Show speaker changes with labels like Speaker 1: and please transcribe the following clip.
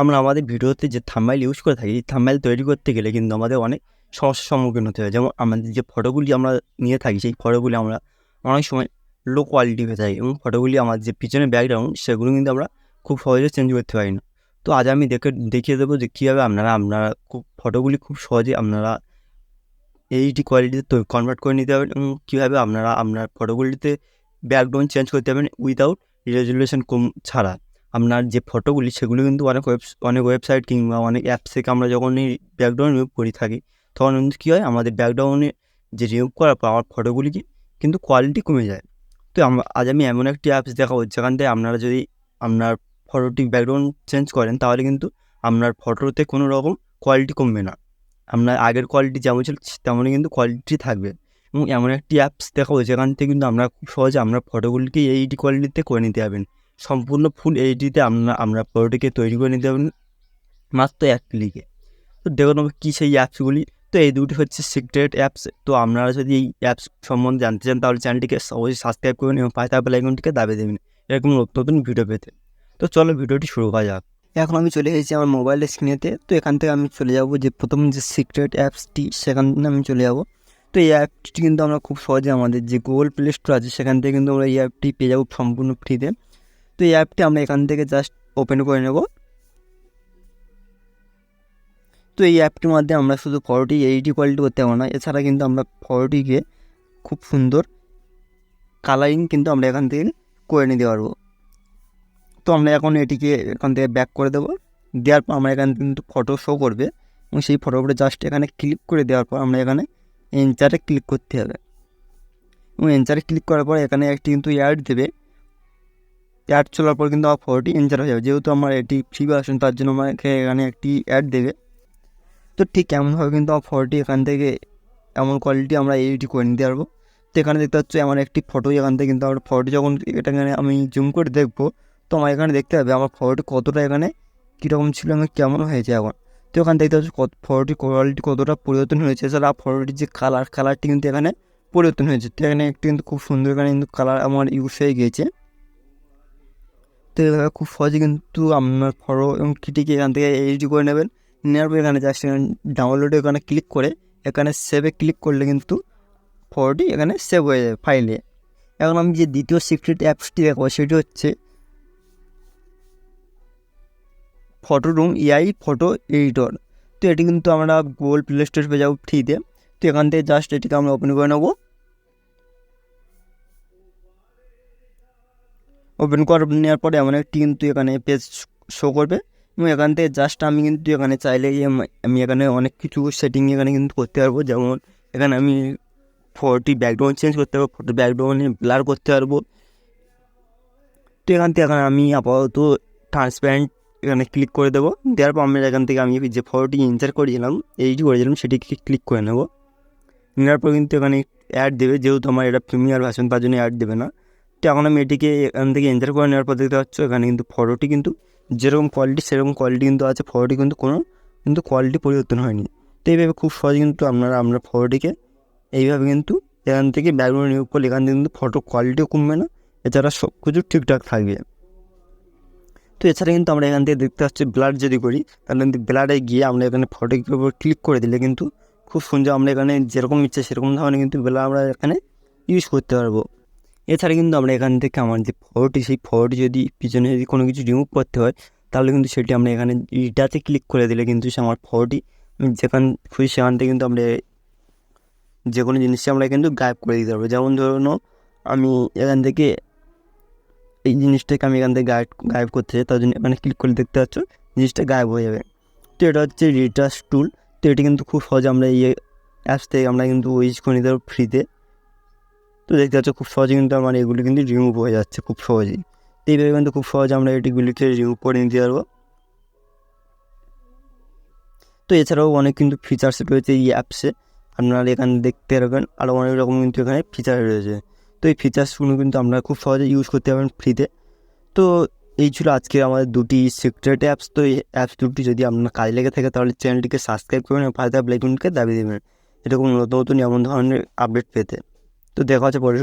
Speaker 1: আমরা আমাদের ভিডিওতে যে থাম্বনেল ইউজ করে থাকি, এই থাম্বনেল তৈরি করতে গেলে কিন্তু আমাদের অনেক সমস্যার সম্মুখীন হতে হয়। যেমন আমাদের যে ফটোগুলি আমরা নিয়ে থাকি, সেই ফটোগুলি আমরা অনেক সময় লো কোয়ালিটি হয়ে থাকে এবং ফটোগুলি আমার যে পিছনে ব্যাকগ্রাউন্ড, সেগুলো কিন্তু আমরা খুব সহজে চেঞ্জ করতে পারি না। তো আজ আমি দেখিয়ে দেবো যে কীভাবে আপনারা ফটোগুলি খুব সহজে আপনারা এইচডি কোয়ালিটিতে কনভার্ট করে নিতে পারবেন এবং কীভাবে আপনারা আপনার ফটোগুলিতে ব্যাকগ্রাউন্ড চেঞ্জ করতে পারবেন উইদাউট রেজুলেশন কম ছাড়া। আপনার যে ফটোগুলি সেগুলো কিন্তু অনেক ওয়েবসাইট কিংবা অনেক অ্যাপস থেকে আমরা যখন এই ব্যাকগ্রাউন্ড রিমুভ করে থাকি, তখন কিন্তু কী হয়, আমাদের ব্যাকগ্রাউন্ডে যে রিমুভ করার পর আমার ফটোগুলি কিন্তু কোয়ালিটি কমে যায়। তো আজ আমি এমন একটি অ্যাপস দেখাবো যেখান থেকে আপনারা যদি আপনার ফটোটি ব্যাকগ্রাউন্ড চেঞ্জ করেন, তাহলে কিন্তু আপনার ফটোতে কোনো রকম কোয়ালিটি কমবে না। আপনার আগের কোয়ালিটি যেমন ছিল তেমনই কিন্তু কোয়ালিটি থাকবে। এবং এমন একটি অ্যাপস দেখাবো যেখান থেকে কিন্তু আমরা খুব সহজে আপনার ফটোগুলিকে এইচডি কোয়ালিটিতে করে নিতে পারবেন। সম্পূর্ণ ফুল এইচডিতে আপনার ফটোটিকে তৈরি করে নিতে পারবেন মাত্র এক ক্লিকে। তো দেখুন কী সেই অ্যাপসগুলি। তো এই দুটি হচ্ছে সিক্রেট অ্যাপস। তো আপনারা যদি এই অ্যাপস সম্বন্ধে জানতে চান, তাহলে চ্যানেলটিকে অবশ্যই সাবস্ক্রাইব করবেন এবং পাশে থাকা বেল আইকনটিকে দাবিয়ে দেবেন এরকম নতুন নতুন ভিডিও পেতে। তো চলো ভিডিওটি শুরু করা যাক। এখন আমি চলে এসেছি আমার মোবাইলের স্ক্রিনেতে। তো এখান থেকে আমি চলে যাব যে প্রথম যে সিক্রেট অ্যাপসটি, সেখানে আমি চলে যাব। তো এই অ্যাপটি কিন্তু আমরা খুব সহজে আমাদের যে গুগল প্লে স্টোর আছে, সেখান থেকে কিন্তু আমরা এই অ্যাপটি পেয়ে যাবো সম্পূর্ণ ফ্রিতে। তো এই অ্যাপটি আমরা এখান থেকে জাস্ট ওপেন করে নেব। তো এই অ্যাপটির মাধ্যমে আমরা শুধু ফটোটি এইচডি কোয়ালিটি করতে পারবো না, এছাড়া কিন্তু আমরা ফটোটিকে খুব সুন্দর কালারিং কিন্তু আমরা এখান থেকে করে নিতে পারবো। তো আমরা এখন এটিকে এখান থেকে ব্যাক করে দেবো। দেওয়ার পর আমরা এখানে কিন্তু ফটো শো করবে এবং সেই ফটোর উপরে জাস্ট এখানে ক্লিক করে দেওয়ার পর আমরা এখানে এনচারে ক্লিক করতে হবে এবং এনচারে ক্লিক করার পর এখানে একটি কিন্তু অ্যাড দেবে। অ্যাড চলার পর কিন্তু আমার ফটোটি এনচার হয়ে যাবে। যেহেতু আমার এটি ফ্রি ভার্সন, তার জন্য আমাকে এখানে একটি অ্যাড দেবে। তো ঠিক এমনভাবে কিন্তু আমার ফটোটি এখান থেকে এমন কোয়ালিটি আমরা এডিট করে নিতে পারবো। তো এখানে দেখতে পাচ্ছি আমার একটি ফটো, এখান থেকে কিন্তু আমার ফটোটি যখন এখানে আমি জুম করে দেখবো, তো আমার এখানে দেখতে হবে আমার ফটোটি কতটা এখানে কীরকম ছিল এবং কেমন হয়েছে এখন। তো এখানে দেখতে পাচ্ছি ফটোটির কোয়ালিটি কতটা পরিবর্তন হয়েছে। এছাড়া ফটোটির যে কালারটি কিন্তু এখানে পরিবর্তন হয়েছে। তো এখানে একটি কিন্তু খুব সুন্দর এখানে কিন্তু কালার আমার ইউজ হয়ে গিয়েছে। তো এইভাবে খুব সহজে কিন্তু আপনার ফটো এবং কিটিকে এখান থেকে এডিট করে নেবেন। নেওয়ার পর এখানে জাস্ট ডাউনলোডে এখানে ক্লিক করে এখানে সেভে ক্লিক করলে কিন্তু ফটোটি এখানে সেভ হয়ে যাবে ফাইলে। এখন আমি যে দ্বিতীয় সিক্রেট অ্যাপসটি দেখাবো, সেটি হচ্ছে photo room AI photo editor. তো এটি কিন্তু আমরা গুগল প্লে স্টোর পেয়ে যাবো ফ্রিতে। তো এখান থেকে জাস্ট এটিকে আমরা ওপেন করে নেবো। ওপেন করে নেওয়ার পরে এমন একটি কিন্তু এখানে পেজ শো করবে এবং এখান থেকে জাস্ট আমি কিন্তু এখানে চাইলে আমি এখানে অনেক কিছু সেটিং এখানে কিন্তু করতে পারবো। যেমন এখানে আমি ফটোটি ব্যাকগ্রাউন্ড চেঞ্জ করতে পারবো, ফটো ব্যাকগ্রাউন্ডে ব্লার করতে পারবো। তো এখান থেকে এখানে আমি আপাতত ট্রান্সপারেন্ট এখানে ক্লিক করে দেবো। দেওয়ার পর আমরা এখান থেকে আমি যে ফটোটি ইনসার্ট করেছিলাম, এইটি করেছিলাম, সেটিকে ক্লিক করে নেবো। নেওয়ার পর কিন্তু এখানে অ্যাড দেবে, যেহেতু আমার এটা প্রিমিয়ার ভার্সন, তার জন্য অ্যাড দেবে না। তো এখন আমি এটিকে এখান থেকে এন্টার করে নেওয়ার পর দেখতে পাচ্ছ এখানে কিন্তু ফটোটি কিন্তু যেরকম কোয়ালিটি সেরকম কোয়ালিটি কিন্তু আছে। ফটোটি কিন্তু কোনো কোয়ালিটি পরিবর্তন হয়নি। তো এইভাবে খুব সহজে কিন্তু আমরা ফটোটিকে এইভাবে কিন্তু এখান থেকে ব্যাকগ্রাউন্ড রিমুভ করলে এখান থেকে কিন্তু ফটো কোয়ালিটিও কমবে না, এছাড়া সব কিছু ঠিকঠাক থাকবে। তো এছাড়া কিন্তু আমরা এখান থেকে দেখতে পাচ্ছি ব্লার যদি করি, তাহলে কিন্তু ব্লারে গিয়ে আমরা এখানে ফটোর উপর ক্লিক করে দিলে কিন্তু খুব সুন্দর আমরা এখানে যেরকম ইচ্ছে সেরকম ধরনের কিন্তু ব্লার আমরা এখানে ইউজ করতে পারবো। এছাড়া কিন্তু আমরা এখান থেকে আমার যে ফটোটি, সেই ফটোটি যদি পিছনে যদি কোনো কিছু রিমুভ করতে হয়, তাহলে কিন্তু সেটি আমরা এখানে ইটাতে ক্লিক করে দিলে কিন্তু সে আমার ফটোটি আমি যেখান খুশি সেখান থেকে কিন্তু আমরা যে কোনো জিনিসটা আমরা কিন্তু গায়েব করে দিতে পারবো। যেমন ধরুন আমি এখান থেকে এই জিনিসটাকে আমি এখান থেকে গায়েব করতে চাই, তার জন্য এখানে ক্লিক করে দেখতে পাচ্ছ জিনিসটা গায়েব হয়ে যাবে। তো এটা হচ্ছে রিটাচ টুল। তো এটি কিন্তু খুব সহজে আমরা এই অ্যাপস থেকে আমরা কিন্তু ইউজ করে নিতে পারবো ফ্রিতে। তো দেখতে পাচ্ছ খুব সহজে কিন্তু আমার এগুলি কিন্তু রিমুভ হয়ে যাচ্ছে খুব সহজেই। তো এইভাবে কিন্তু খুব সহজে আমরা এটিগুলিকে রিমুভ করে নিতে পারবো। তো এছাড়াও অনেক কিন্তু ফিচার্স রয়েছে এই অ্যাপসে, আপনারা এখানে দেখতে পারবেন আরও অনেক রকম কিন্তু এখানে ফিচার রয়েছে। তো এই ফিচার্সগুলো কিন্তু আপনারা খুব সহজে ইউজ করতে পারবেন ফ্রিতে। তো এই ছিল আজকে আমাদের দুটি সিক্রেট অ্যাপস। তো এই অ্যাপস দুটি যদি আপনার কাজে লেগে থাকে, তাহলে চ্যানেলটিকে সাবস্ক্রাইব করবেন এবং পাশে থাকা বেল আইকনটিকে দাবিয়ে দেবেন এরকম নতুন নতুন এমন ধরনের আপডেট পেতে। তো দেখা হচ্ছে পরে।